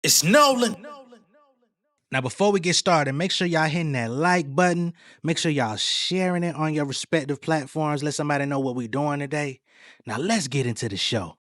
It's Nolan. Now, before we get started, make sure y'all hitting that like button. Make sure y'all sharing it on your respective platforms. Let somebody know what we're doing today. Now, let's get into the show.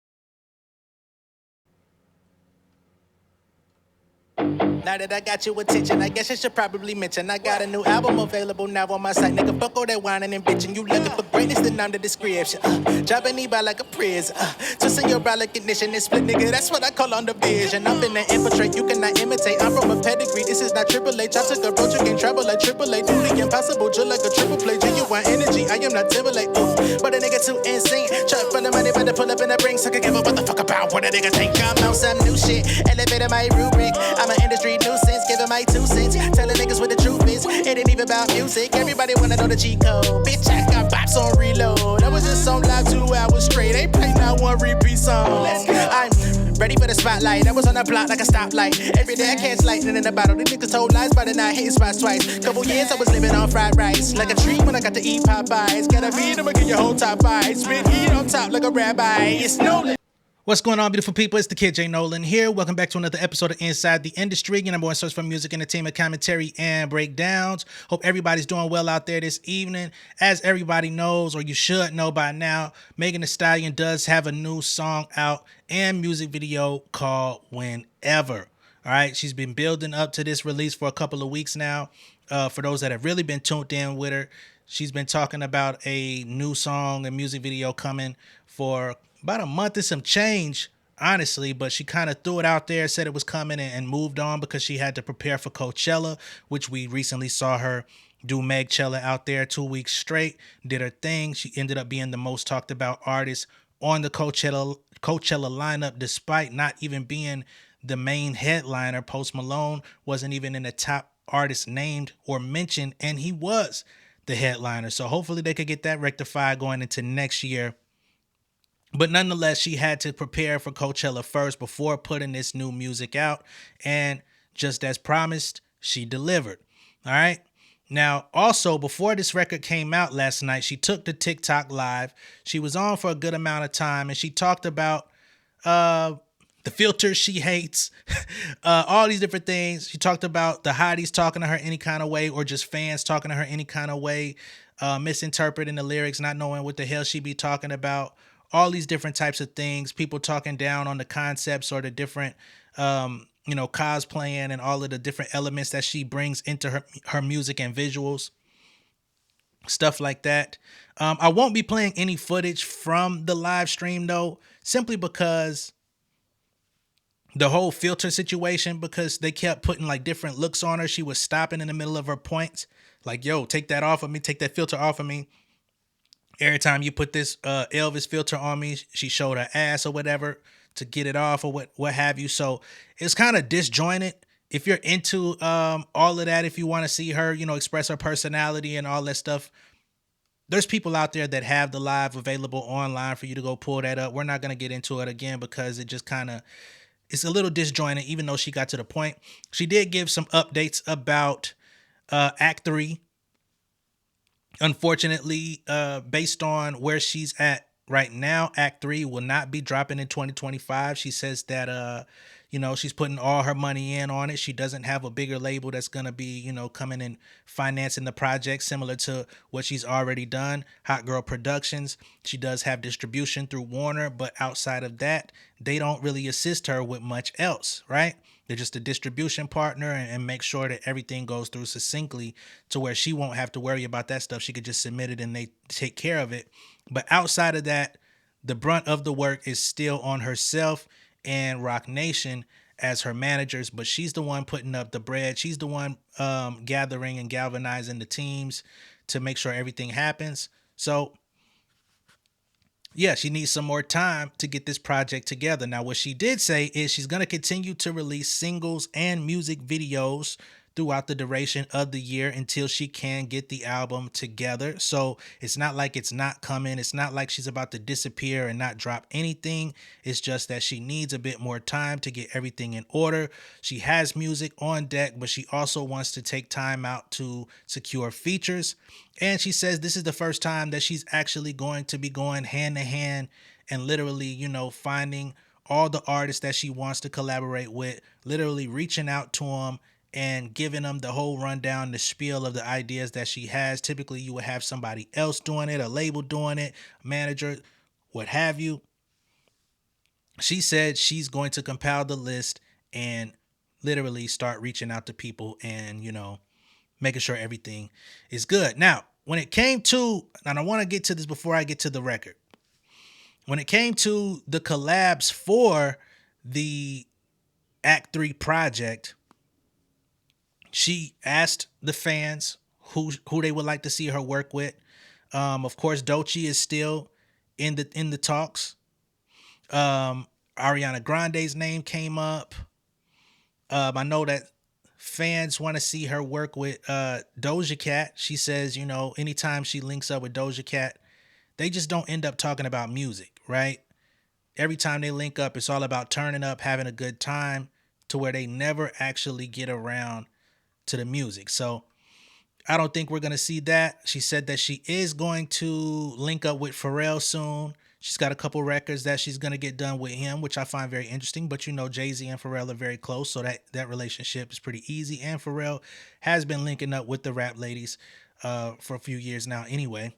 Now that I got your attention, I guess I should probably mention I got a new album available now on my site. Nigga, fuck all that whining and bitching. You looking for greatness, then I'm the description. Dropping me by like a prison. Twisting your brow like ignition and split, nigga. That's what I call on the vision. I'm finna infiltrate, you cannot imitate. I'm from a pedigree, this is not Triple H. I took a road, you can't travel like Triple H. Do the impossible, just like a triple play. Genuine energy, I am not Timberlake. But a nigga too insane. Trap for the money, better pull up in the ring. So I can give a what the fuck about what a nigga think. I'm on some new shit. Elevated my rubric. I'm an industry nuisance, giving my 2 cents. Telling niggas what the truth is. It ain't even about music. Everybody wanna know the G code. Bitch, I got bops on reload. I was just on live 2 hours straight. Ain't playing not one repeat song. I'm ready for the spotlight. I was on the block like a stoplight. Every day I catch lightning in the bottle. These niggas told lies by the night, hitting spots twice. Couple years I was living on fried rice. Like a tree when I got to eat Popeyes. Gotta feed 'em and get your whole top eye. Spit heat on top like a rabbi. It's Nolan. What's going on, beautiful people? It's the kid J Nolan here. Welcome back to another episode of Inside the Industry, your number one source for music, entertainment, commentary, and breakdowns. Hope everybody's doing well out there this evening. As everybody knows, or you should know by now, Megan Thee Stallion does have a new song out and music video called Whenever. All right, she's been building up to this release for a couple of weeks now. For those that have really been tuned in with her, she's been talking about a new song and music video coming for about a month and some change, honestly, but she kind of threw it out there, said it was coming, and moved on because she had to prepare for Coachella, which we recently saw her do Megchella out there 2 weeks straight, did her thing. She ended up being the most talked about artist on the Coachella lineup, despite not even being the main headliner. Post Malone wasn't even in the top artists named or mentioned, and he was the headliner. So hopefully they could get that rectified going into next year. But nonetheless, she had to prepare for Coachella first before putting this new music out. And just as promised, she delivered. All right. Now, also, before this record came out last night, she took the TikTok live. She was on for a good amount of time, and she talked about the filters she hates, all these different things. She talked about the hotties talking to her any kind of way, or just fans talking to her any kind of way, misinterpreting the lyrics, not knowing what the hell she be talking about. All these different types of things, people talking down on the concepts or the different, cosplaying and all of the different elements that she brings into her music and visuals, stuff like that. I won't be playing any footage from the live stream though, simply because the whole filter situation, because they kept putting like different looks on her. She was stopping in the middle of her points, like, yo, take that off of me, take that filter off of me. Every time you put this Elvis filter on me, she showed her ass or whatever to get it off or what have you. So it's kind of disjointed. If you're into all of that, if you want to see her, express her personality and all that stuff, there's people out there that have the live available online for you to go pull that up. We're not going to get into it again because it just kind of, it's a little disjointed, even though she got to the point. She did give some updates about Act 3. Unfortunately, based on where she's at right now, Act 3 will not be dropping in 2025. She says that, she's putting all her money in on it. She doesn't have a bigger label that's going to be, coming and financing the project, similar to what she's already done, Hot Girl Productions. She does have distribution through Warner, but outside of that, they don't really assist her with much else, right? They're just a distribution partner and make sure that everything goes through succinctly to where she won't have to worry about that stuff. She could just submit it and they take care of it. But outside of that, the brunt of the work is still on herself and Roc Nation as her managers. But she's the one putting up the bread. She's the one gathering and galvanizing the teams to make sure everything happens. So yeah, she needs some more time to get this project together. Now, what she did say is she's going to continue to release singles and music videos throughout the duration of the year until she can get the album together. So it's not like it's not coming. It's not like she's about to disappear and not drop anything. It's just that she needs a bit more time to get everything in order. She has music on deck, but she also wants to take time out to secure features. And she says this is the first time that she's actually going to be going hand to hand and literally, finding all the artists that she wants to collaborate with, literally reaching out to them and giving them the whole rundown, the spiel of the ideas that she has. Typically, you would have somebody else doing it, a label doing it, a manager, what have you. She said she's going to compile the list and literally start reaching out to people and, making sure everything is good. Now, when it came to, and I want to get to this before I get to the record, when it came to the collabs for the Act 3 project, she asked the fans who they would like to see her work with. Of course, Doechii is still in the talks. Ariana Grande's name came up. I know that fans want to see her work with Doja Cat. She says, anytime she links up with Doja Cat, they just don't end up talking about music, right? Every time they link up, it's all about turning up, having a good time, to where they never actually get around to the music. So I don't think we're going to see that. She said that she is going to link up with Pharrell soon. She's got a couple records that she's going to get done with him, which I find very interesting. But Jay-Z and Pharrell are very close, so that relationship is pretty easy. And Pharrell has been linking up with the rap ladies for a few years now anyway.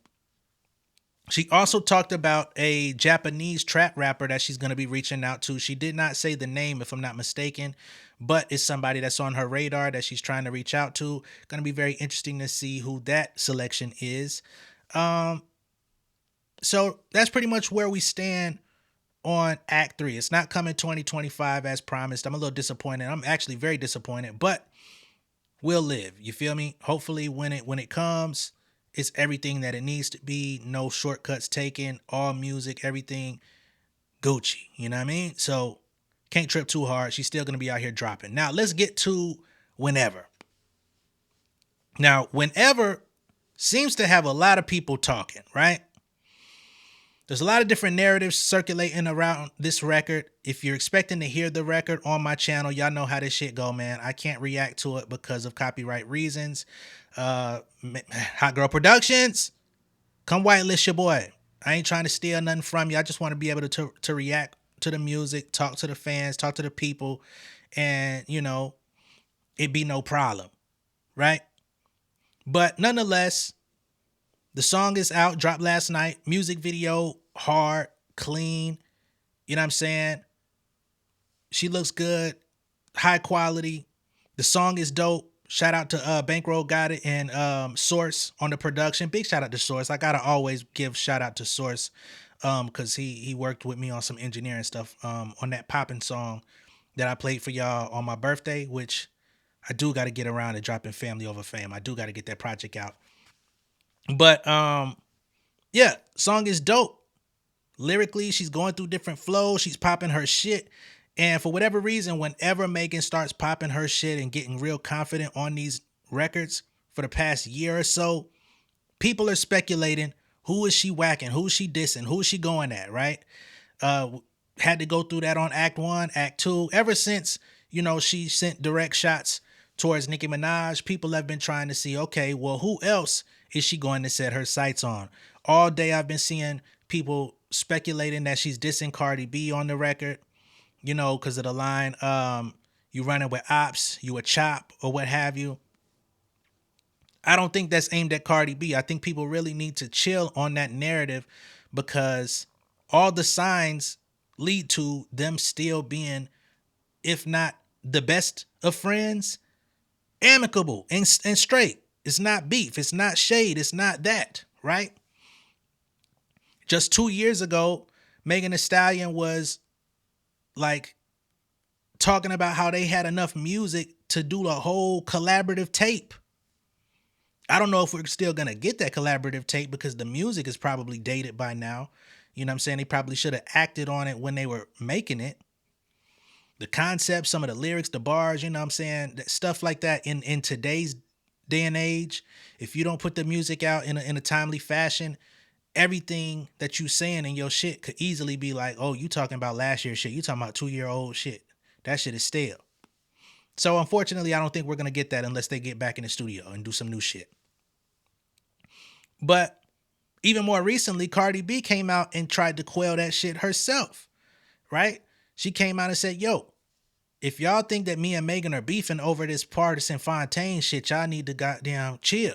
She also talked about a Japanese trap rapper that she's going to be reaching out to. She did not say the name, if I'm not mistaken, but it's somebody that's on her radar that she's trying to reach out to. Going to be very interesting to see who that selection is. So that's pretty much where we stand on Act 3. It's not coming 2025 as promised. I'm a little disappointed. I'm actually very disappointed, but we'll live. You feel me? Hopefully when it comes, it's everything that it needs to be. No shortcuts taken. All music, everything Gucci. You know what I mean? So can't trip too hard. She's still going to be out here dropping. Now let's get to Whenever. Now, Whenever seems to have a lot of people talking, right? There's a lot of different narratives circulating around this record. If you're expecting to hear the record on my channel, y'all know how this shit go, man. I can't react to it because of copyright reasons. Hot Girl Productions, come whitelist your boy. I ain't trying to steal nothing from you. I just want to be able to react to the music, talk to the fans, talk to the people, and, it be no problem, right? But nonetheless, the song is out, dropped last night. Music video, hard, clean. You know what I'm saying? She looks good, high quality. The song is dope. Shout out to Bankroll Got It and Source on the production. Big shout out to Source. I gotta always give shout out to Source because he worked with me on some engineering stuff on that poppin' song that I played for y'all on my birthday, which I do got to get around to dropping Family Over Fame. I do got to get that project out. But yeah, song is dope. Lyrically, she's going through different flows. She's popping her shit. And for whatever reason, whenever Megan starts popping her shit and getting real confident on these records for the past year or so, people are speculating, who is she whacking? Who is she dissing? Who is she going at, right? Had to go through that on Act 1, Act 2. Ever since, she sent direct shots towards Nicki Minaj, people have been trying to see, okay, well, who else is she going to set her sights on? All day I've been seeing people speculating that she's dissing Cardi B on the record, because of the line, you running with ops, you a chop, or what have you. I don't think that's aimed at Cardi B. I think people really need to chill on that narrative because all the signs lead to them still being, if not the best of friends, amicable and straight. It's not beef. It's not shade. It's not that, right? Just 2 years ago, Megan Thee Stallion was like talking about how they had enough music to do a whole collaborative tape. I don't know if we're still going to get that collaborative tape because the music is probably dated by now. You know what I'm saying? They probably should have acted on it when they were making it. The concept, some of the lyrics, the bars, you know what I'm saying? Stuff like that in today's day and age, if you don't put the music out in a timely fashion, everything that you saying in your shit could easily be like, oh, you talking about last year's shit. You talking about 2-year-old shit. That shit is stale. So unfortunately, I don't think we're going to get that unless they get back in the studio and do some new shit. But even more recently, Cardi B came out and tried to quell that shit herself, right? She came out and said, yo, if y'all think that me and Megan are beefing over this partisan Fontaine shit, y'all need to goddamn chill.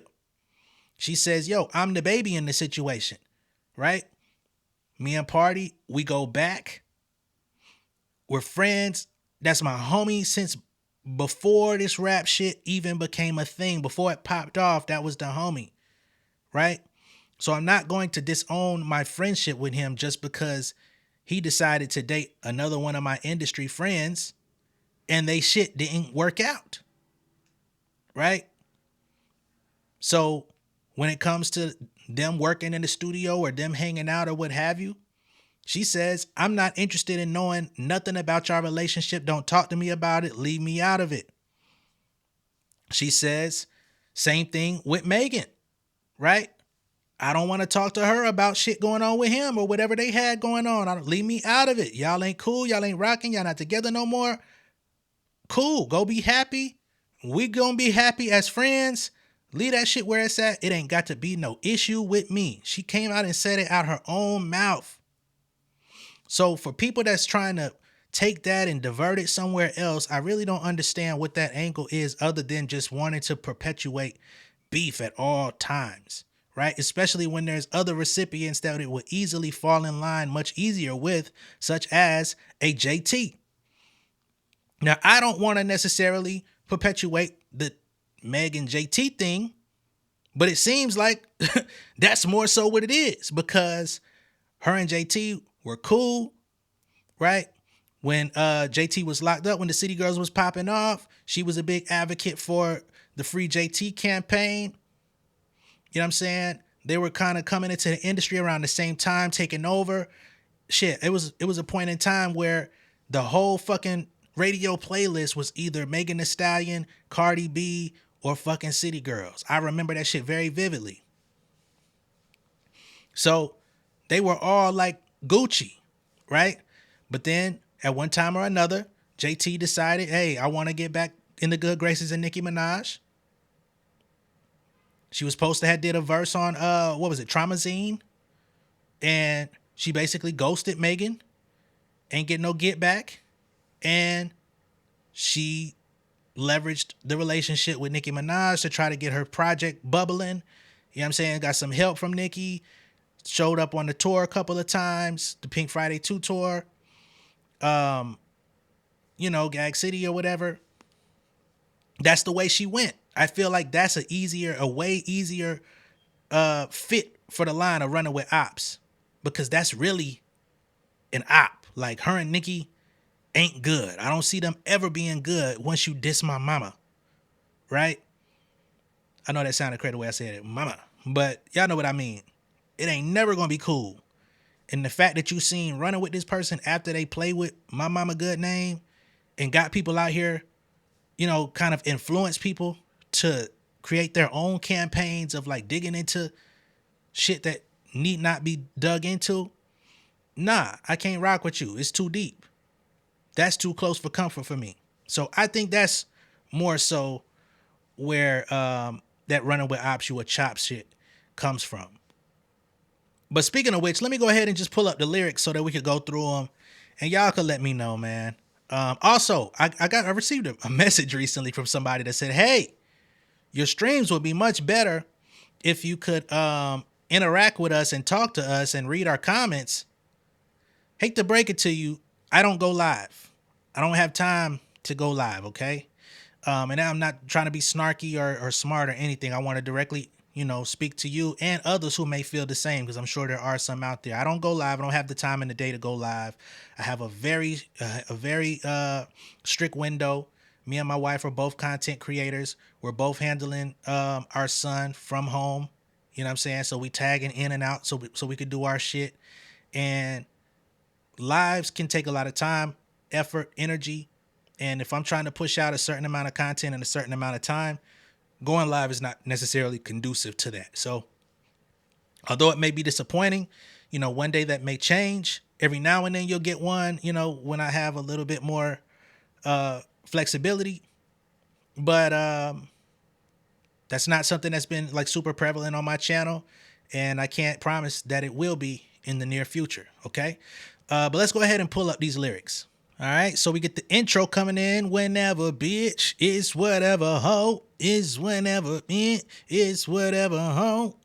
She says, yo, I'm the baby in the situation, right? Me and Party, we go back. We're friends. That's my homie since before this rap shit even became a thing. Before it popped off, that was the homie, right? So I'm not going to disown my friendship with him just because he decided to date another one of my industry friends and they shit didn't work out, right? So when it comes to them working in the studio or them hanging out or what have you, she says, I'm not interested in knowing nothing about your relationship. Don't talk to me about it. Leave me out of it. She says, same thing with Megan, right? I don't want to talk to her about shit going on with him or whatever they had going on. Leave me out of it. Y'all ain't cool. Y'all ain't rocking. Y'all not together no more. Cool. Go be happy. We gonna be happy as friends. Leave that shit where it's at. It ain't got to be no issue with me. She came out and said it out her own mouth. So for people that's trying to take that and divert it somewhere else, I really don't understand what that angle is other than just wanting to perpetuate beef at all times, right? Especially when there's other recipients that it would easily fall in line much easier with, such as a JT. Now, I don't want to necessarily perpetuate the Meg and JT thing, but it seems like that's more so what it is because her and JT were cool, right? When JT was locked up, when the City Girls was popping off, she was a big advocate for the Free JT campaign. You know what I'm saying? They were kind of coming into the industry around the same time, taking over. Shit, it was a point in time where the whole fucking radio playlist was either Megan Thee Stallion, Cardi B, or fucking City Girls. I remember that shit very vividly. So they were all like Gucci, right? But then at one time or another, JT decided, hey, I want to get back in the good graces of Nicki Minaj. She was supposed to have did a verse on what was it, Traumazine, and she basically ghosted Megan, ain't get no get back, and she leveraged the relationship with Nicki Minaj to try to get her project bubbling. You know what I'm saying? Got some help from Nicki, showed up on the tour a couple of times, the Pink Friday 2 tour, Gag City or whatever. That's the way she went. I feel like that's a way easier fit for the line of running with ops, because that's really an op. Like her and Nicki ain't good. I don't see them ever being good once you diss my mama, right? I know that sounded crazy the way I said it, mama, but y'all know what I mean. It ain't never gonna be cool. And the fact that you seen running with this person after they play with my mama good name and got people out here, kind of influence people to create their own campaigns of like digging into shit that need not be dug into. Nah, I can't rock with you. It's too deep. That's too close for comfort for me. So I think that's more so where that running with ops you a chop shit comes from. But speaking of which, let me go ahead and just pull up the lyrics so that we could go through them and y'all could let me know, man. Also, I received a message recently from somebody that said, hey, your streams would be much better if you could interact with us and talk to us and read our comments. Hate to break it to you, I don't go live. I don't have time to go live, okay? And I'm not trying to be snarky or smart or anything. I want to directly, speak to you and others who may feel the same, because I'm sure there are some out there. I don't go live. I don't have the time in the day to go live. I have a very strict window. Me and my wife are both content creators. We're both handling our son from home. You know what I'm saying? So we tagging in and out so we could do our shit. And lives can take a lot of time, effort, energy. And if I'm trying to push out a certain amount of content in a certain amount of time, going live is not necessarily conducive to that. So although it may be disappointing, one day that may change. Every now and then you'll get one, when I have a little bit more flexibility. But that's not something that's been like super prevalent on my channel. And I can't promise that it will be in the near future. Okay. But let's go ahead and pull up these lyrics. All right, so we get the intro coming in. Whenever bitch is whatever hoe is whenever it is whatever hoe.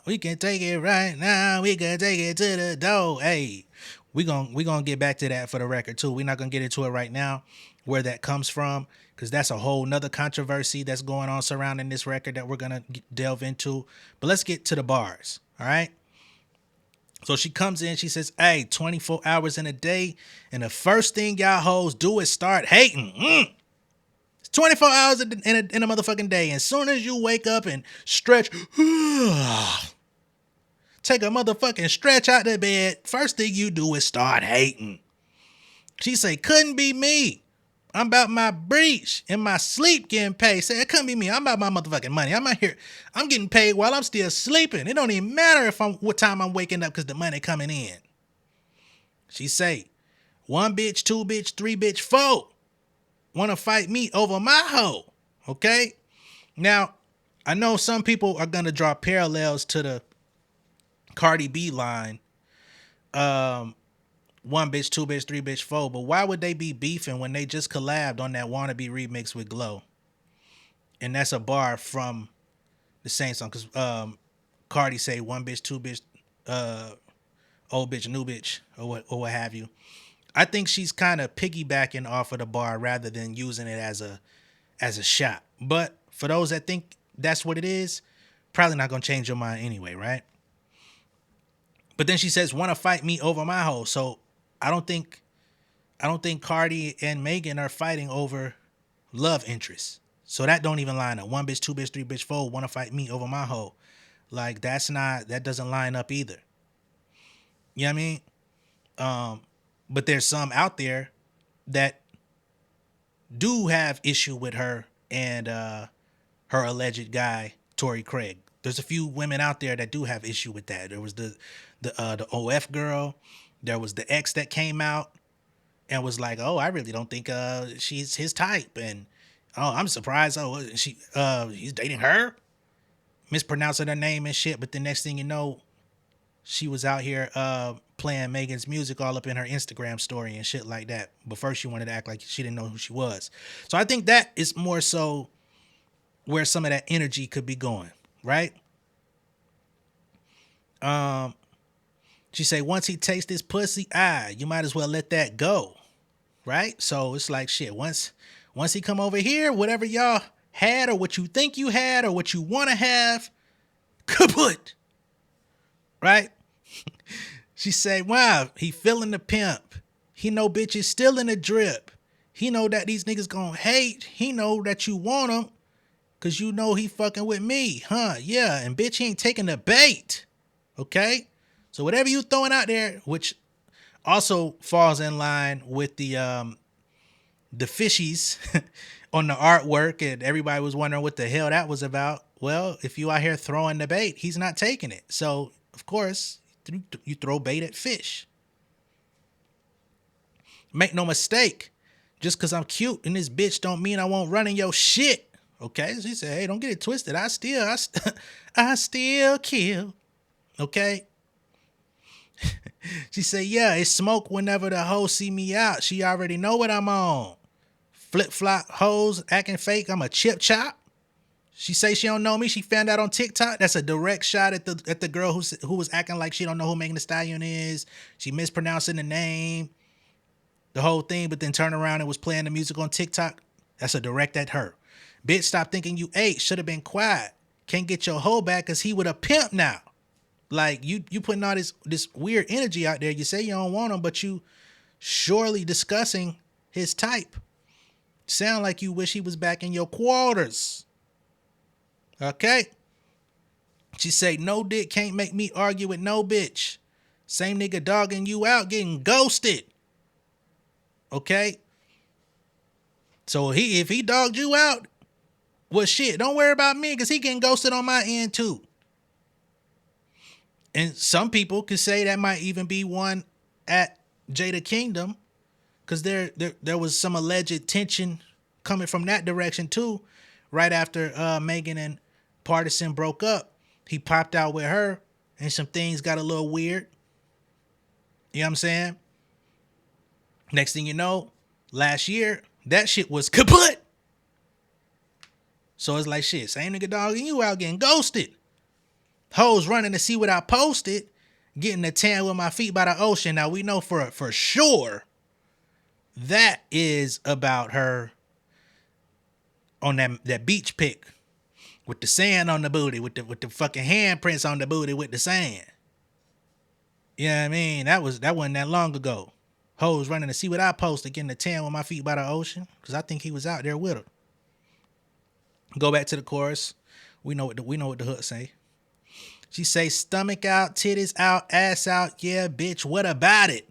We can take it right now. We can take it to the door. Hey, we gonna get back to that for the record too. We're not gonna get into it right now, where that comes from, because that's a whole nother controversy that's going on surrounding this record that we're gonna delve into. But let's get to the bars. All right. So she comes in, she says, hey, 24 hours in a day, and the first thing y'all hoes do is start hating. It's 24 hours in a motherfucking day. And as soon as you wake up and stretch, take a motherfucking stretch out the bed, first thing you do is start hating. She say, couldn't be me. I'm about my breach and my sleep getting paid. Say, it couldn't be me. I'm about my motherfucking money. I'm out here. I'm getting paid while I'm still sleeping. It don't even matter what time I'm waking up because the money coming in. She say, one bitch, two bitch, three bitch, four want to fight me over my hoe. Okay? Now, I know some people are going to draw parallels to the Cardi B line. One bitch, two bitch, three bitch, four. But why would they be beefing when they just collabed on that Wannabe remix with Glow? And that's a bar from the same song. Because Cardi say one bitch, two bitch, old bitch, new bitch, or what have you. I think she's kind of piggybacking off of the bar rather than using it as a shot. But for those that think that's what it is, probably not gonna change your mind anyway, right? But then she says, "Want to fight me over my hoe?" So I don't think Cardi and Megan are fighting over love interests. So that don't even line up. One bitch, two bitch, three bitch, four want to fight me over my hoe. Like that doesn't line up either. You know what I mean? But there's some out there that do have issue with her and her alleged guy, Tory Craig. There's a few women out there that do have issue with that. There was the OF girl. There was the ex that came out and was like, "Oh, I really don't think she's his type," and "Oh, I'm surprised. Oh, he's dating her," mispronouncing her name and shit. But the next thing you know, she was out here playing Megan's music all up in her Instagram story and shit like that. But first she wanted to act like she didn't know who she was. So I think that is more so where some of that energy could be going, right? She say, once he tastes this pussy, you might as well let that go. Right? So it's like shit. Once he come over here, whatever y'all had or what you think you had or what you want to have, kaput. Right? She say, wow, he feeling the pimp. He know bitches still in the drip. He know that these niggas gonna hate. He know that you want him because you know he fucking with me. Huh? Yeah. And bitch, he ain't taking the bait. Okay? So whatever you throwing out there, which also falls in line with the fishies on the artwork, and everybody was wondering what the hell that was about. Well, if you out here throwing the bait, he's not taking it. So, of course, you throw bait at fish. Make no mistake, just because I'm cute and this bitch don't mean I won't run in your shit. Okay? She said, hey, don't get it twisted. I still kill. Okay? She said, yeah, it's smoke whenever the hoe see me out. She already know what I'm on. Flip-flop hoes acting fake. I'm a chip chop. She say she don't know me. She found out on TikTok. That's a direct shot at the girl who was acting like she don't know who Megan Thee Stallion is. She mispronouncing the name, the whole thing, but then turn around and was playing the music on TikTok. That's a direct at her. Bitch, stop thinking you ate. Should have been quiet. Can't get your hoe back because he with a pimp now. Like you putting all this weird energy out there. You say you don't want him, but you surely discussing his type. Sound like you wish he was back in your quarters. Okay? She say, no dick can't make me argue with no bitch. Same nigga dogging you out, getting ghosted. Okay? So if he dogged you out, well shit, don't worry about me because he getting ghosted on my end too. And some people could say that might even be one at Jada Kingdom, because there was some alleged tension coming from that direction too. Right after Megan and Partisan broke up, he popped out with her, and some things got a little weird. You know what I'm saying? Next thing you know, last year, that shit was kaput. So it's like, shit, same nigga dog and you out getting ghosted. Hoes running to see what I posted, getting a tan with my feet by the ocean. Now we know for sure that is about her on that beach pic with the sand on the booty, with the fucking handprints on the booty with the sand. You know what I mean? That wasn't that long ago. Hoes running to see what I posted, getting a tan with my feet by the ocean, because I think he was out there with her. Go back to the chorus. We know what the hook say. She say, stomach out, titties out, ass out. Yeah, bitch, what about it?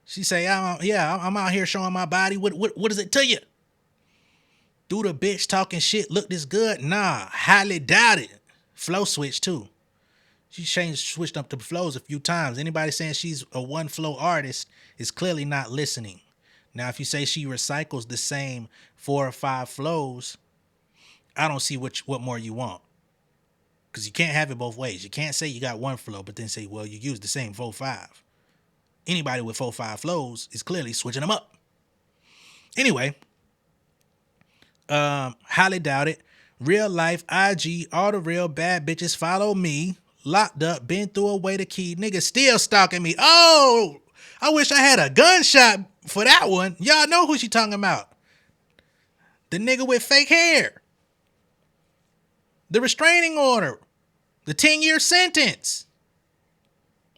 She say, I'm out here showing my body. What is it to you? Do the bitch talking shit look this good? Nah, highly doubt it. Flow switch too. She switched up the flows a few times. Anybody saying she's a one flow artist is clearly not listening. Now, if you say she recycles the same 4 or 5 flows, I don't see what more you want. Because you can't have it both ways. You can't say you got one flow, but then say, well, you use the same 4, 5. Anybody with 4, 5 flows is clearly switching them up. Anyway, highly doubt it. Real life, IG, all the real bad bitches follow me. Locked up, been through away the key. Nigga still stalking me. Oh, I wish I had a gunshot for that one. Y'all know who she talking about. The nigga with fake hair. The restraining order. The 10-year sentence.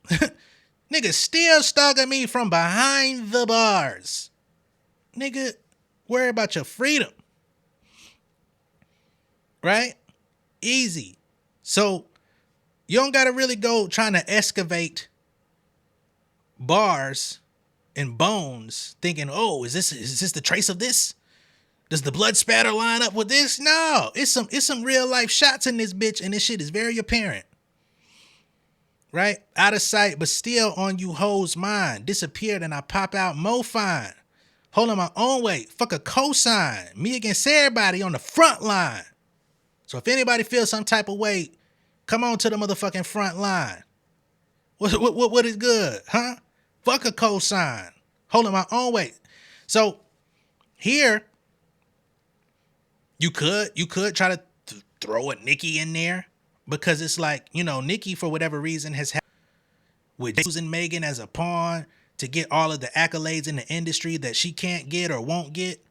Nigga still stalking me from behind the bars. Nigga, worry about your freedom. Right? Easy. So, you don't got to really go trying to excavate bars and bones thinking, oh, is this the trace of this? Does the blood spatter line up with this? No, it's some real life shots in this bitch, and this shit is very apparent. Right? Out of sight, but still on you hoes' mind. Disappeared and I pop out mo fine. Holding my own weight. Fuck a cosign. Me against everybody on the front line. So if anybody feels some type of way, come on to the motherfucking front line. What is good, huh? Fuck a cosign. Holding my own weight. So here, you could try to throw a Nicki in there, because it's like, Nicki for whatever reason has had with using Megan as a pawn to get all of the accolades in the industry that she can't get or won't get.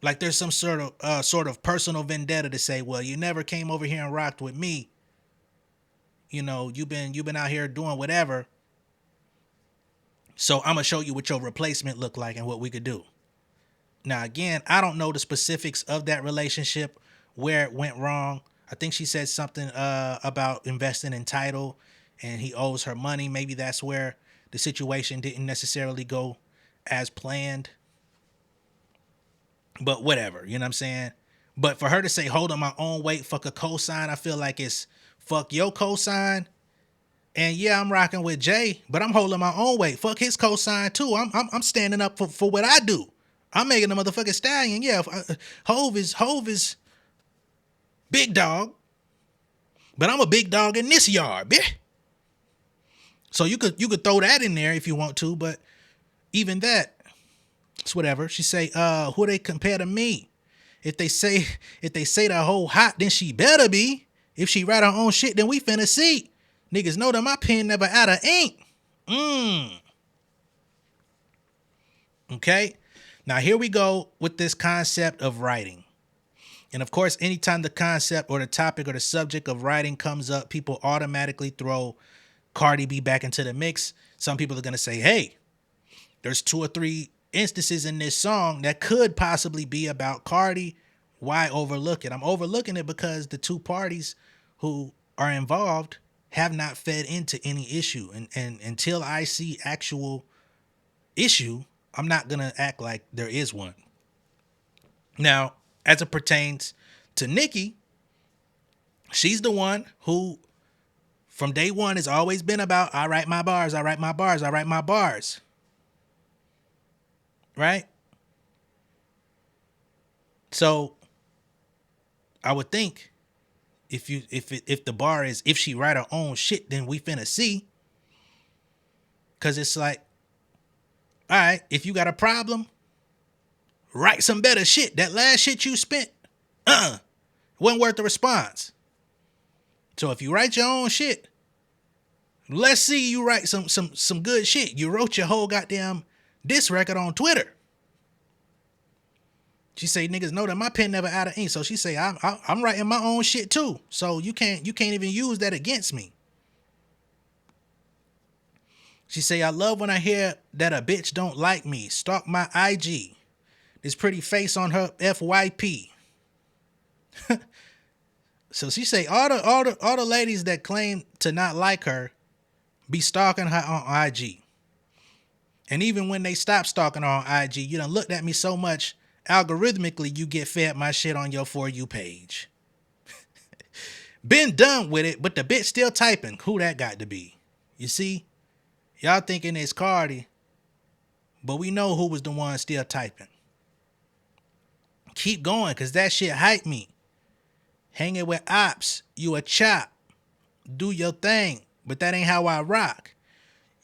Like there's some sort of personal vendetta to say, well, you never came over here and rocked with me. You've been out here doing whatever. So I'm gonna show you what your replacement looked like and what we could do. Now, again, I don't know the specifics of that relationship, where it went wrong. I think she said something about investing in Tidal and he owes her money. Maybe that's where the situation didn't necessarily go as planned. But whatever, you know what I'm saying? But for her to say, hold on my own weight, fuck a cosign, I feel like it's fuck your cosign. And yeah, I'm rocking with Jay, but I'm holding my own weight. Fuck his cosign too. I'm standing up for what I do. I'm making a motherfucking stallion. Yeah, Hove is big dog, but I'm a big dog in this yard, bitch. So you could throw that in there if you want to, but even that, it's whatever. She say, who they compare to me? If they say the whole hot, then she better be. If she write her own shit, then we finna see. Niggas know that my pen never out of ink. Okay? Now here we go with this concept of writing. And of course, anytime the concept or the topic or the subject of writing comes up, people automatically throw Cardi B back into the mix. Some people are going to say, hey, there's 2 or 3 instances in this song that could possibly be about Cardi. Why overlook it? I'm overlooking it because the 2 parties who are involved have not fed into any issue. And until I see actual issue, I'm not going to act like there is one. Now, as it pertains to Nicki, she's the one who from day one has always been about, I write my bars, I write my bars, I write my bars. Right? So I would think if the bar is if she write her own shit, then we finna see. Cause it's like, all right, if you got a problem, write some better shit. That last shit you spent, wasn't worth the response. So if you write your own shit, let's see you write some good shit. You wrote your whole goddamn diss record on Twitter. She say niggas know that my pen never out of ink. So she say I'm writing my own shit too. So you can't even use that against me. She say I love when I hear that a bitch don't like me. Stalk my IG. This pretty face on her FYP. So she say all the ladies that claim to not like her be stalking her on IG. And even when they stop stalking her on IG, you done looked at me so much, algorithmically you get fed my shit on your For You page. Been done with it, but the bitch still typing. Who that got to be? You see? Y'all thinking it's Cardi, but we know who was the one still typing. Keep going, cause that shit hype me. Hanging with ops, you a chop. Do your thing, but that ain't how I rock.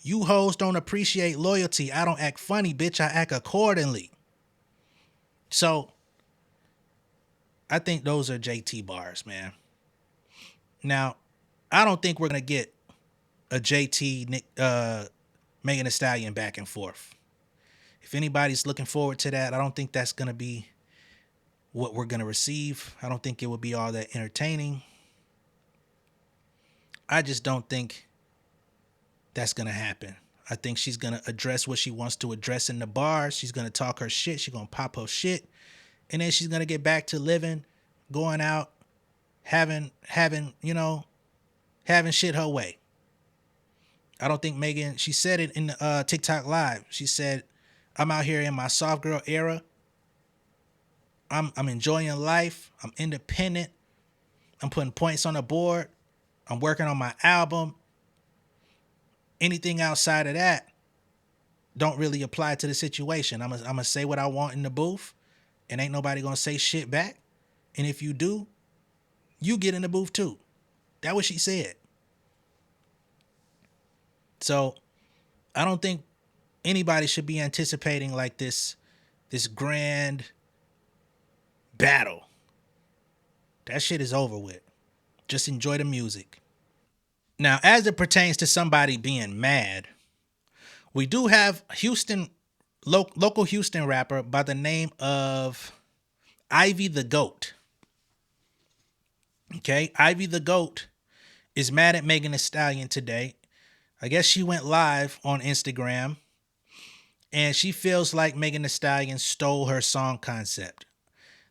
You hoes don't appreciate loyalty. I don't act funny, bitch. I act accordingly. So, I think those are JT bars, man. Now, I don't think we're gonna get a JT Megan Thee Stallion back and forth. If anybody's looking forward to that, I don't think that's gonna be what we're gonna receive. I don't think it would be all that entertaining. I just don't think that's gonna happen. I think she's gonna address what she wants to address in the bars. She's gonna talk her shit. She's gonna pop her shit, and then she's gonna get back to living, going out, having shit her way. I don't think Megan. She said it in the TikTok live. She said, "I'm out here in my soft girl era. I'm enjoying life. I'm independent. I'm putting points on the board. I'm working on my album. Anything outside of that don't really apply to the situation. I'm gonna say what I want in the booth, and ain't nobody gonna say shit back. And if you do, you get in the booth too." That what she said. So I don't think anybody should be anticipating like this grand battle. That shit is over with. Just enjoy the music. Now, as it pertains to somebody being mad, we do have local Houston rapper by the name of Ivy the Goat. Okay, Ivy the Goat is mad at Megan Thee Stallion today. I guess she went live on Instagram, and she feels like Megan Thee Stallion stole her song concept.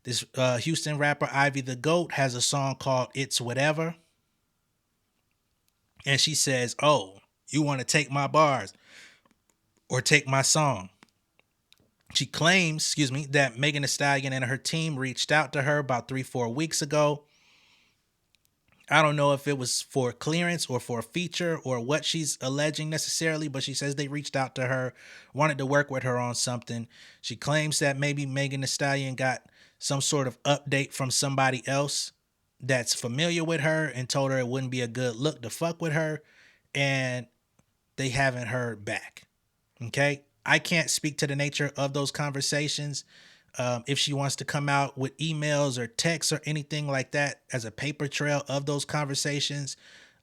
This Houston rapper Ivy the Goat has a song called It's Whatever. And she says, "Oh, you want to take my bars or take my song?" She claims, that Megan Thee Stallion and her team reached out to her about 3-4 weeks ago. I don't know if it was for clearance or for a feature or what she's alleging necessarily, but she says they reached out to her, wanted to work with her on something. She claims that maybe Megan Thee Stallion got some sort of update from somebody else that's familiar with her and told her it wouldn't be a good look to fuck with her, and they haven't heard back. Okay? I can't speak to the nature of those conversations. If she wants to come out with emails or texts or anything like that as a paper trail of those conversations,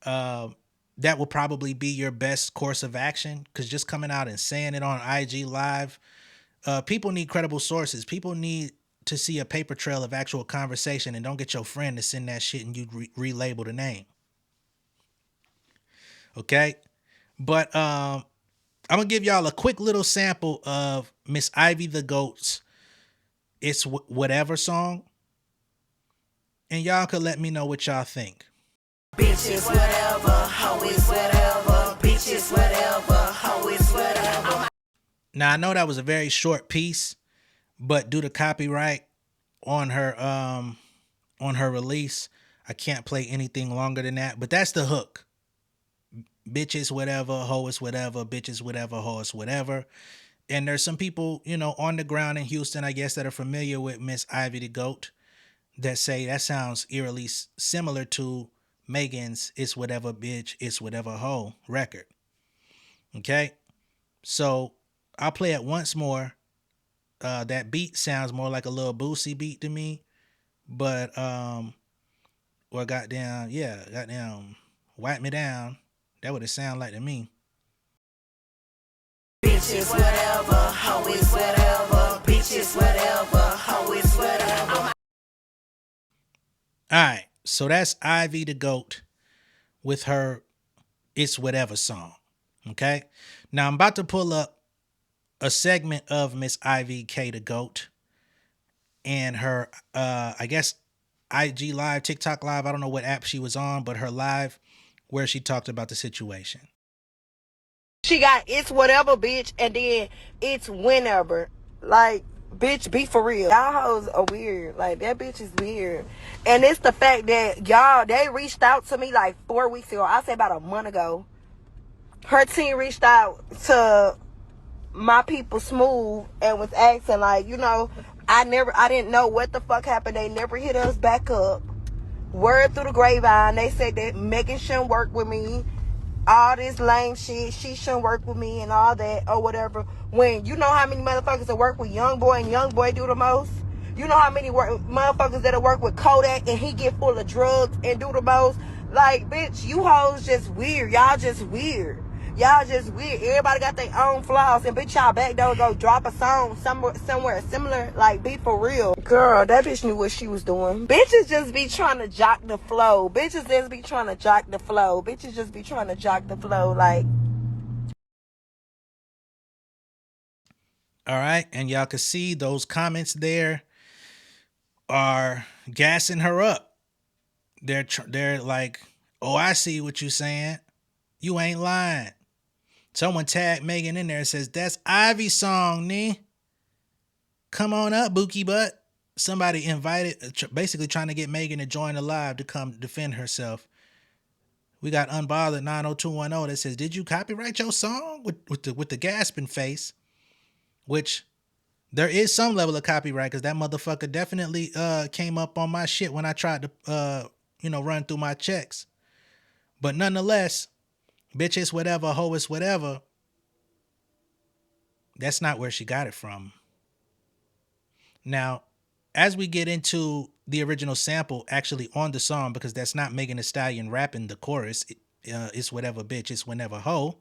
that will probably be your best course of action, because just coming out and saying it on IG Live, people need credible sources. People need to see a paper trail of actual conversation, and don't get your friend to send that shit and you relabel the name. Okay? But I'm going to give y'all a quick little sample of Miss Ivy the Goat's It's Whatever song, and y'all could let me know what y'all think. Bitches whatever, how is whatever, bitches whatever, how is whatever. Now I know that was a very short piece, but due to copyright on her release, I can't play anything longer than that. But that's the hook. Bitches whatever, hoe is whatever, bitches whatever, hoe is whatever. And there's some people, on the ground in Houston, I guess, that are familiar with Miss Ivy the Goat. that say that sounds eerily similar to Megan's "It's Whatever Bitch, It's Whatever Hoe" record. Okay, so I'll play it once more. That beat sounds more like a little Boosie beat to me, but or goddamn, yeah, goddamn, wipe me down. That would it sound like to me. Bitches, whatever, hoe is whatever. Bitches, whatever, hoe is whatever. All right, so that's Ivy the Goat with her "It's Whatever" song. Okay, now I'm about to pull up a segment of Miss Ivy K the Goat and her, I guess, IG live, TikTok live. I don't know what app she was on, but her live where she talked about the situation. She got "it's whatever, bitch," and then "it's whenever." Like, bitch, be for real. Y'all hoes are weird. Like, that bitch is weird. And it's the fact that y'all, they reached out to me like 4 weeks ago. I say about a month ago. Her team reached out to my people Smooth and was asking, like, I didn't know what the fuck happened. They never hit us back up. Word through the grapevine, they said that Megan shouldn't work with me. All this lame shit, she shouldn't work with me and all that or whatever. When you know how many motherfuckers that work with Young Boy and Young Boy do the most? You know how many motherfuckers that work with Kodak and he get full of drugs and do the most? Like, bitch, you hoes just weird. Y'all just weird. Y'all just weird. Everybody got their own flaws, and bitch, y'all back door go drop a song somewhere similar. Like, be for real. Girl, that bitch knew what she was doing. Bitches just be trying to jock the flow. Bitches just be trying to jock the flow. Bitches just be trying to jock the flow. Like, All right, and y'all can see those comments there are gassing her up. They're like, "Oh, I see what you saying. You ain't lying." Someone tagged Megan in there and says, "That's Ivy's song, nee. Come on up, Bookie Butt." Somebody invited, basically trying to get Megan to join the live to come defend herself. We got Unbothered 90210 that says, "Did you copyright your song?" with the gasping face, which there is some level of copyright because that motherfucker definitely came up on my shit when I tried to run through my checks. But nonetheless, bitch is whatever, hoe is whatever. That's not where she got it from. Now, as we get into the original sample actually on the song, because that's not Megan Thee Stallion rapping the chorus, it's whatever bitch, it's whenever hoe.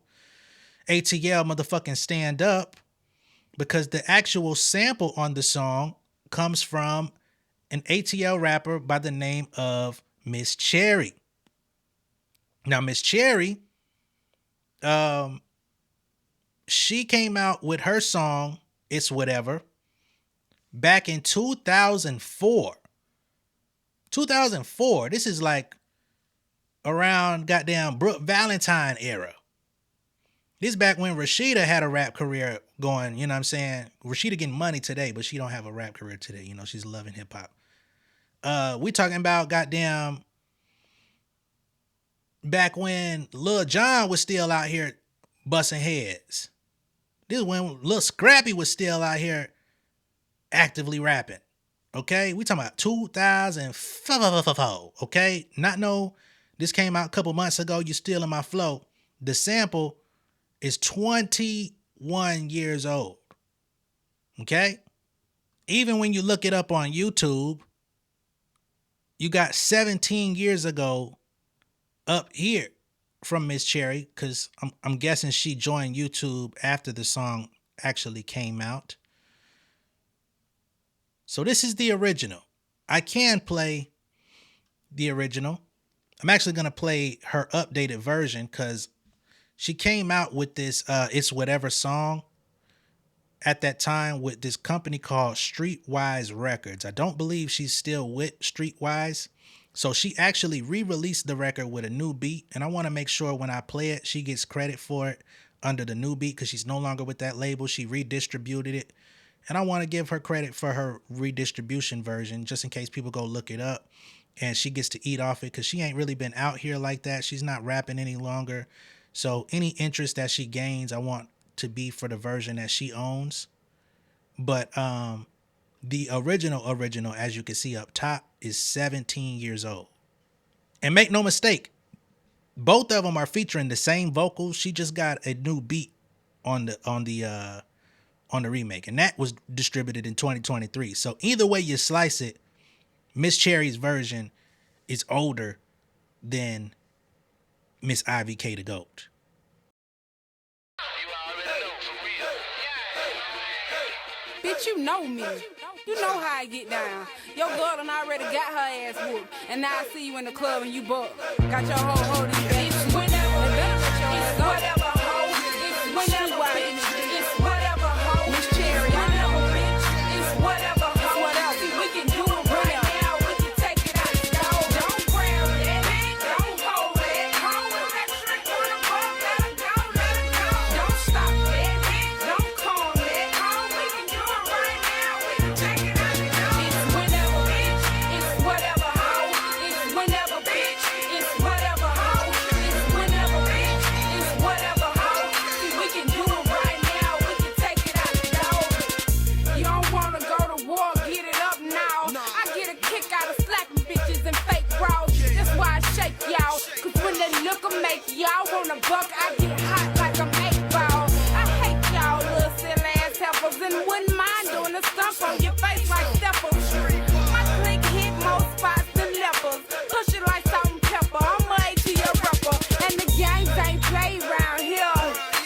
ATL motherfucking stand up, because the actual sample on the song comes from an ATL rapper by the name of Miss Cherry. Now, Miss Cherry, she came out with her song "It's Whatever" back in 2004. 2004. This is like around goddamn Brooke Valentine era. This back when Rashida had a rap career going, you know what I'm saying? Rashida getting money today, but she don't have a rap career today. You know, she's loving hip hop. We talking about goddamn back when Lil Jon was still out here busting heads. This is when Lil Scrappy was still out here actively rapping. Okay, we talking about 2004. Okay, not no. This came out a couple months ago. You still in my flow. The sample is 21 years old. Okay, even when you look it up on YouTube, you got 17 years ago up here from Miss Cherry, because I'm guessing she joined YouTube after the song actually came out. So this is the original. I can play the original. I'm actually going to play her updated version because she came out with this "It's Whatever" song at that time with this company called Streetwise Records. I don't believe she's still with Streetwise. So she actually re-released the record with a new beat, and I want to make sure when I play it, she gets credit for it under the new beat because she's no longer with that label. She redistributed it, and I want to give her credit for her redistribution version just in case people go look it up, and she gets to eat off it because she ain't really been out here like that. She's not rapping any longer. So any interest that she gains, I want to be for the version that she owns. But the original, as you can see up top, is 17 years old. And make no mistake, both of them are featuring the same vocals. She just got a new beat on the remake, and that was distributed in 2023. So either way you slice it, Miss Cherry's version is older than Miss Ivy K the GOAT. Bitch, you know me. You know how I get down. Your girl done already got her ass whooped. And now I see you in the club and you buck. Got your whole hoe these bitches. Whenever, it's whatever hoe. It's whenever, bitch. It's whatever hoe. Miss Cherry, whenever, bitch. It's whatever hoe. Whatever. See, we can do it right now. We can take it out the door. Don't grab that, bitch. Don't hold that. Hold that trick on the fuck. Let her go, let her go. Don't stop that, bitch. Don't calm that. Hold, we can do it right now. We can take it out the door. It's whenever, bitch. It's whatever hoe. It's whenever, bitch. It's whatever hoe. It's whenever, bitch. It's whatever hoe. See, we can do it right now. We can take it out the door. You don't wanna go to war, get it up now. I get a kick out of slapping bitches and fake bras. That's why I shake y'all. Cause when they look and make y'all wanna buck, I get hot like I'm 8 ball. I hate y'all little silly ass heifers and wouldn't mind doing a stump on your face like steppers. My click hit more spots than lepers. Push it like salt and pepper. I'm a to your rapper. And the games ain't played round here.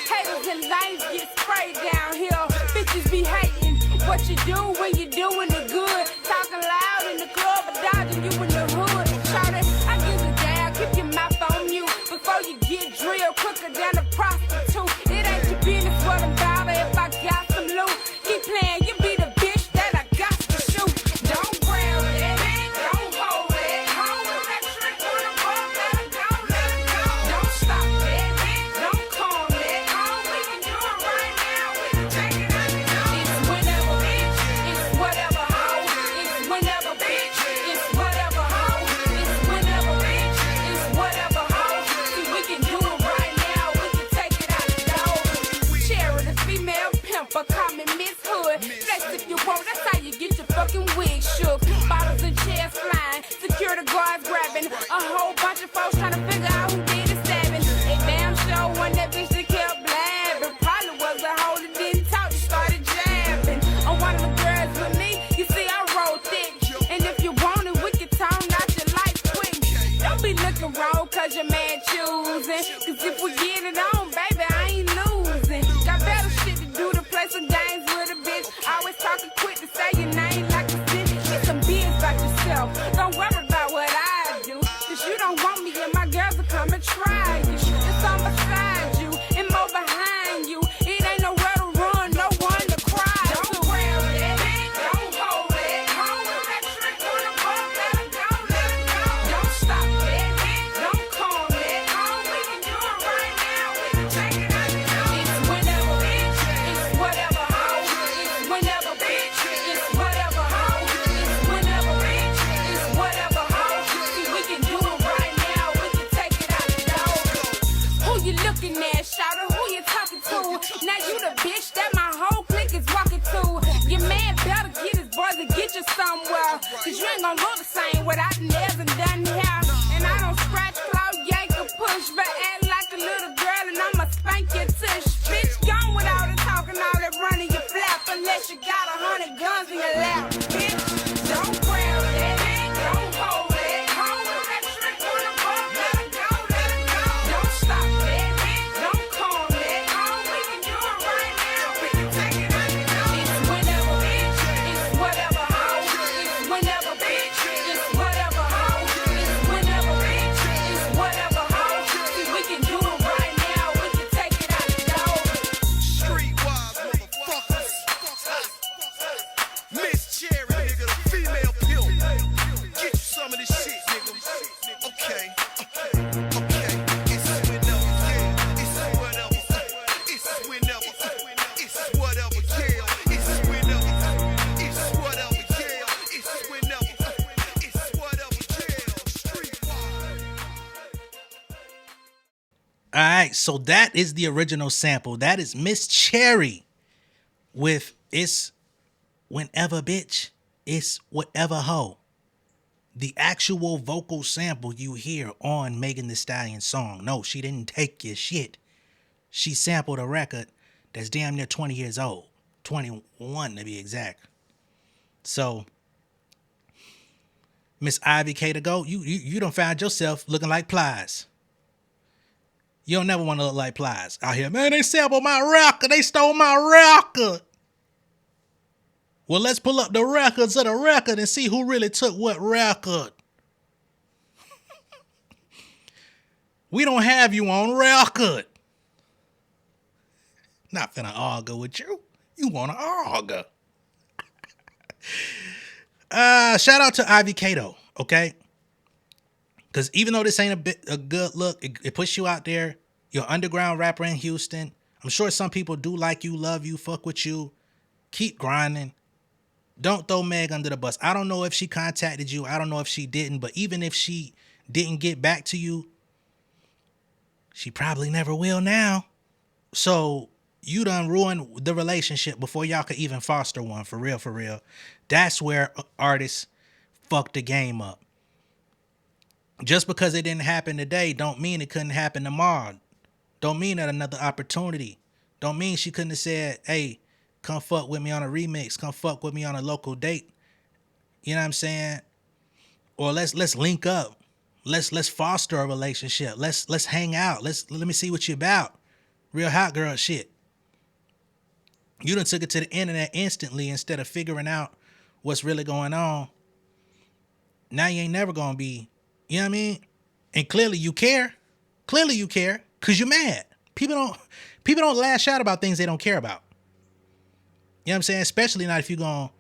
Haters and lanes get sprayed down here. Bitches be hating what you do when you doing it good. Talking loud in the club, but dodging you in the hood. Shout it, I give it down, keep your mouth on mute before you get drilled quicker than a prostitute. It ain't your business what I'm about if I got some loot. Keep playing, you be the bitch that I got to shoot. Don't grab that, don't hold that. Hold that trick on the fuck, let her go, let her go. Don't stop that, don't calm that. Hold, we can do it right now. We can take it out the door. It's whenever, bitch. It's whatever hoe. It's whenever, bitch. It's whatever hoe. It's whenever, bitch. It's whatever hoe. See, we can do it right now. We can take it out the door. Cherry, the female pimper, call me Miss Hood. Flex if you want, that's how you get your fucking wig shook. Bottles and chairs flying, security guards grabbing. A whole bunch of folks trying to figure out who did the stabbing. A damn show when that bitch that kept blabbing. Probably was a hoe that didn't talk, she started jabbing. On one of the girls with me, you see I roll thick. And if you want it, we can turn out your life quick. Don't be looking wrong cause your man choosing. Cause if we get it on, baby, I ain't losing. Got better shit to do to play some games with a bitch. Always talking quick to say your name like a bitch. Get some biz about yourself. Don't worry about what I do. Cause you don't want me and my girls will come and try you. It's on beside you and more behind you. It ain't nowhere to run, no one to cry. Don't grab that, don't hold that. Hold that trick on the fuck, let her go, let her go. Don't stop that, don't calm that. Hold, we can do it right now. We can take it out the door. It's whenever, bitch. It's whatever hoe. It's whenever, bitch. It's whatever hoe. It's whenever, bitch. It's whatever hoe. See, we can do it right now. We can take it out the door. Who you looking at, shouter? Who you talking to? Now you the bitch that my whole clique is walking to. Your man better get his boys and get you somewhere. Cause you ain't gonna look the same without the nails and done hair. And I don't scratch, claw, yank, or push, but act like a little girl and I'ma spank your tush. Bitch, gone with all the talking, all that running your flap. Unless you got 100 guns in your lap. Bitch, don't grab that, don't hold that. Hold that trick on the fuck, let her go, let her go. Don't stop that, don't calm that. Hold, we can do it right now. We can take it out the door. It's whenever, bitch. It's whatever hoe. It's whenever, bitch. It's whatever hoe. It's whenever, bitch. It's whatever hoe. See, we can do it right now. We can take it out the door. Streetwise motherfuckers. Miss Cherry, nigga, the female pimp. Get you some of this shit, nigga. Okay. It's whenever, yeah. It's whatever. It's whenever. It's whatever, yeah. It's whenever. It's whatever, yeah. It's whenever. It's whatever, yeah. Streetwise. All right, so that is the original sample. That is Miss Cherry with It's Whenever, Bitch. It's Whatever Hoe. the actual vocal sample you hear on Megan Thee Stallion's song. No, she didn't take your shit. She sampled a record that's damn near 20 years old. 21 to be exact. So, Miss Ivy K to go, you done found yourself looking like Plies. You don't never want to look like Plies out here. Man, they sampled my record. They stole my record. Well, let's pull up the records of the record and see who really took what record. We don't have you on record. Not finna argue with you. You wanna argue. Shout out to Ivy Kato, okay? Because even though this ain't a good look, it puts you out there. You're an underground rapper in Houston. I'm sure some people do like you, love you, fuck with you. Keep grinding. Don't throw Meg under the bus. I don't know if she contacted you. I don't know if she didn't. But even if she didn't get back to you, she probably never will now. So you done ruined the relationship before y'all could even foster one. For real, for real. That's where artists fuck the game up. Just because it didn't happen today don't mean it couldn't happen tomorrow. Don't mean that another opportunity. Don't mean she couldn't have said, hey, come fuck with me on a remix. Come fuck with me on a local date. You know what I'm saying? Or let's link up. Let's foster a relationship. Let's hang out. Let me see what you about. Real hot girl shit. You done took it to the internet instantly instead of figuring out what's really going on. Now you ain't never gonna be, you know what I mean? And clearly you care. Clearly you care because you're mad. People don't lash out about things they don't care about. You know what I'm saying? Especially not if you're gonna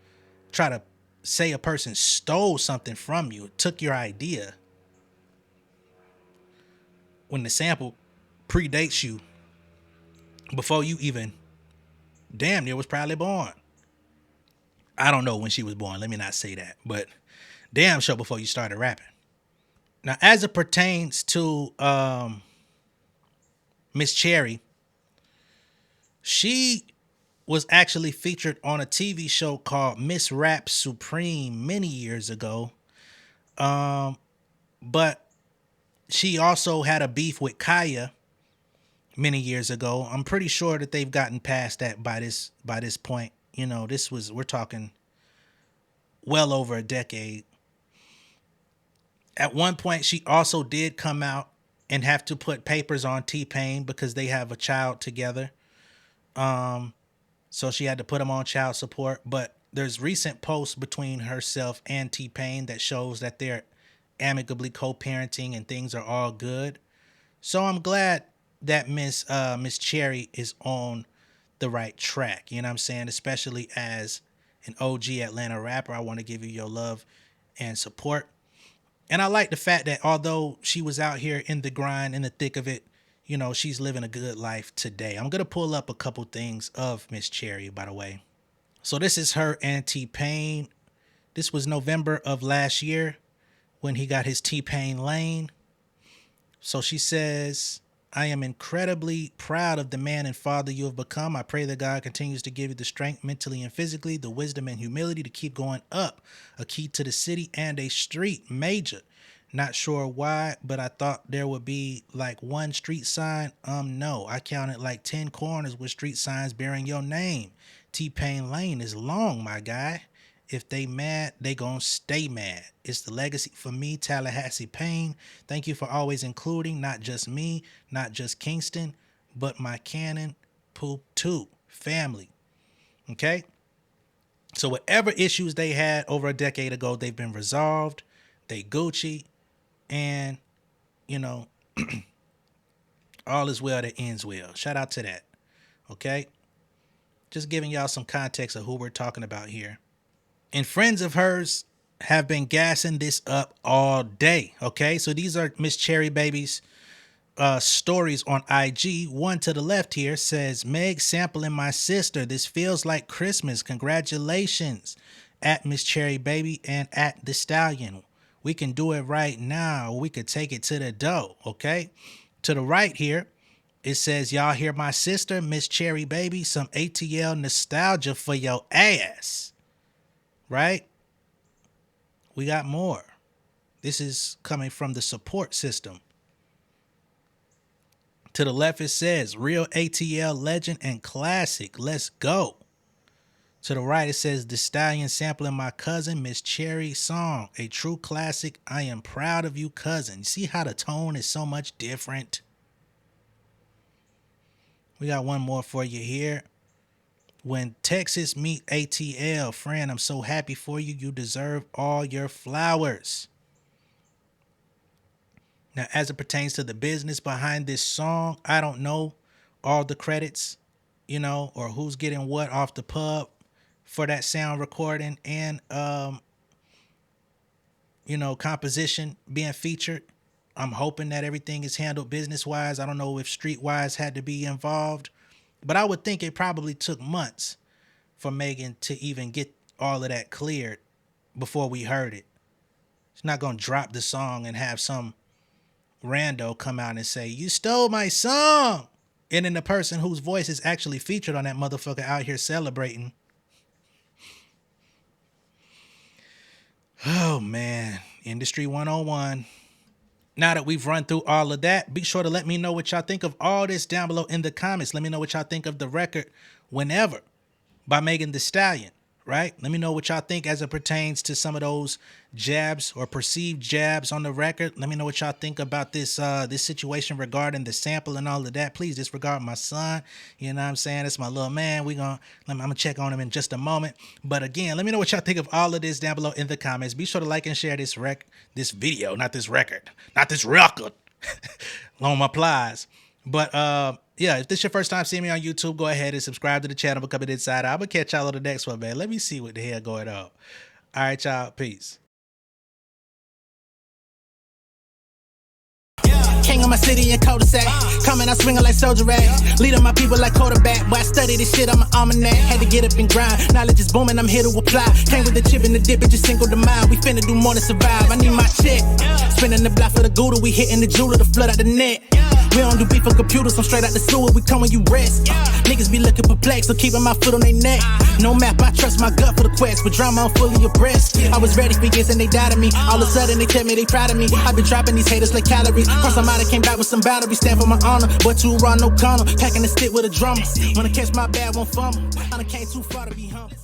try to say a person stole something from you, took your idea when the sample predates you before you even damn near was probably born. I don't know when she was born. Let me not say that. But damn sure before you started rapping. Now, as it pertains to Miss Cherry, she was actually featured on a TV show called Miss Rap Supreme many years ago. But she also had a beef with Kaya many years ago. I'm pretty sure that they've gotten past that by this point. You know, we're talking well over a decade. At one point, she also did come out and have to put papers on T-Pain because they have a child together. So she had to put him on child support. But there's recent posts between herself and T-Pain that shows that they're amicably co-parenting and things are all good. So I'm glad that Miss Cherry is on the right track. You know what I'm saying? Especially as an OG Atlanta rapper, I want to give you your love and support. And I like the fact that although she was out here in the grind, in the thick of it, you know, she's living a good life today. I'm going to pull up a couple things of Miss Cherry, by the way. So this is her and T-Pain. This was November of last year when he got his T-Pain lane. So she says, I am incredibly proud of the man and father you have become. I pray that God continues to give you the strength mentally and physically, the wisdom and humility to keep going up. A key to the city and a street major. Not sure why, but I thought there would be like one street sign. No, I counted like 10 corners with street signs bearing your name. T-Pain Lane is long, my guy. If they mad, they gonna stay mad. It's the legacy for me, Tallahassee Payne. Thank you for always including not just me, not just Kingston, but my Cannon Poop too. Family. Okay? So whatever issues they had over a decade ago, they've been resolved. They Gucci. And, you know, all is well that ends well. Shout out to that. Okay? Just giving y'all some context of who we're talking about here. And friends of hers have been gassing this up all day. Okay, so these are Miss Cherry Baby's stories on IG. One to the left here says, Meg sampling my sister. This feels like Christmas. Congratulations at Miss Cherry Baby and at Thee Stallion. We can do it right now. We could take it to the dough. Okay, to the right here, it says, y'all hear my sister, Miss Cherry Baby, some ATL nostalgia for your ass. Right? We got more. This is coming from the support system. To the left, it says, real ATL legend and classic. Let's go. To the right, it says, Thee Stallion sampling my cousin Miss Cherry's song. A true classic. I am proud of you, cousin. You see how the tone is so much different? We got one more for you here. When Texas meet ATL, friend, I'm so happy for you. You deserve all your flowers. Now, as it pertains to the business behind this song, I don't know all the credits, or who's getting what off the pub for that sound recording and, composition being featured. I'm hoping that everything is handled business-wise. I don't know if street-wise had to be involved, but I would think it probably took months for Megan to even get all of that cleared before we heard it. She's not going to drop the song and have some rando come out and say, you stole my song. And then the person whose voice is actually featured on that motherfucker out here celebrating. Oh, man. Industry 101. Now that we've run through all of that, be sure to let me know what y'all think of all this down below in the comments. Let me know what y'all think of the record Whenever by Megan Thee Stallion, right? Let me know what y'all think as it pertains to some of those jabs or perceived jabs on the record. Let me know what y'all think about this this situation regarding the sample and all of that. Please disregard my son. You know what I'm saying? It's my little man. I'm gonna check on him in just a moment. But again, let me know what y'all think of all of this down below in the comments. Be sure to like and share this video, not this record. Long applies. But yeah, if this is your first time seeing me on YouTube, go ahead and subscribe to the channel, become an insider. I'm gonna catch y'all on the next one, man. Let me see what the hell going on. All right, y'all. Peace. King of my city and cul-de-sac. Coming out swinging like soldier rag. Leading my people like quarterback. Boy, I study this shit on my almanac. Had to get up and grind. Knowledge is booming, I'm here to apply. Came with the chip and the dip, it just single the mind. We finna do more than survive. I need my check. Spinning the block for the Gouda. We hitting the jeweler to flood out the net. We don't do beef for computers, I'm straight out the sewer. We come when you rest. Niggas be looking perplexed, so keeping my foot on their neck. No map, I trust my gut for the quest. With drama, I'm fully abreast. I was ready for years and they doubted me. All of a sudden they tell me they proud of me. I been dropping these haters like calories. Cross them out, I came back with some boundaries. Stand for my honor, but too raw, no corner. Packing the stick with a drummer. Wanna catch my bad, won't fumble. I done came too far to be humble.